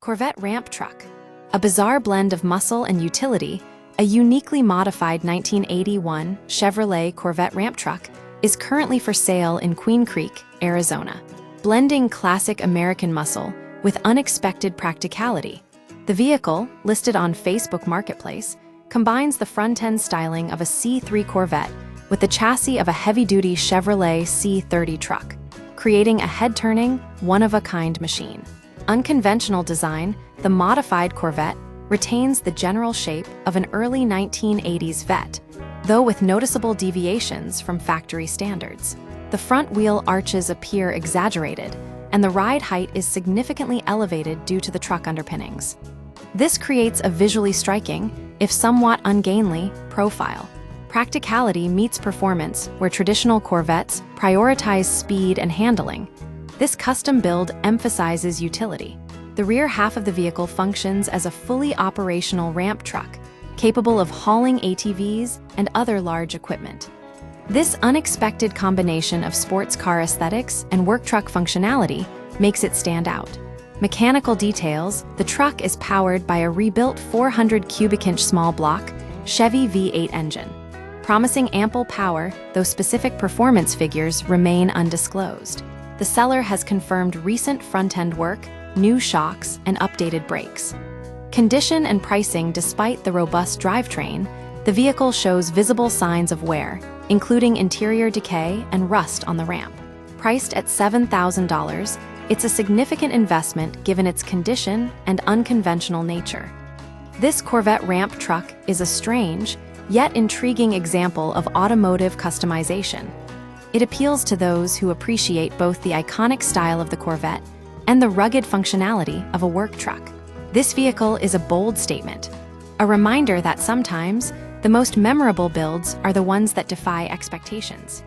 Corvette ramp truck. A bizarre blend of muscle and utility, a uniquely modified 1981 Chevrolet Corvette ramp truck is currently for sale in Queen Creek, Arizona. Blending classic American muscle with unexpected practicality, the vehicle, listed on Facebook Marketplace, combines the front-end styling of a C3 Corvette with the chassis of a heavy-duty Chevrolet C30 truck, creating a head-turning, one-of-a-kind machine. Unconventional design, the modified Corvette retains the general shape of an early 1980s Vette, though with noticeable deviations from factory standards. The front wheel arches appear exaggerated, and the ride height is significantly elevated due to the truck underpinnings. This creates a visually striking, if somewhat ungainly, profile. Practicality meets performance where traditional Corvettes prioritize speed and handling. This custom build emphasizes utility. The rear half of the vehicle functions as a fully operational ramp truck, capable of hauling ATVs and other large equipment. This unexpected combination of sports car aesthetics and work truck functionality makes it stand out. Mechanical details: the truck is powered by a rebuilt 400 cubic inch small block Chevy V8 engine, promising ample power, though specific performance figures remain undisclosed. The seller has confirmed recent front-end work, new shocks, and updated brakes. Condition and pricing: despite the robust drivetrain, the vehicle shows visible signs of wear, including interior decay and rust on the ramp. Priced at $7,000, it's a significant investment given its condition and unconventional nature. This Corvette ramp truck is a strange, yet intriguing example of automotive customization. It appeals to those who appreciate both the iconic style of the Corvette and the rugged functionality of a work truck. This vehicle is a bold statement, a reminder that sometimes the most memorable builds are the ones that defy expectations.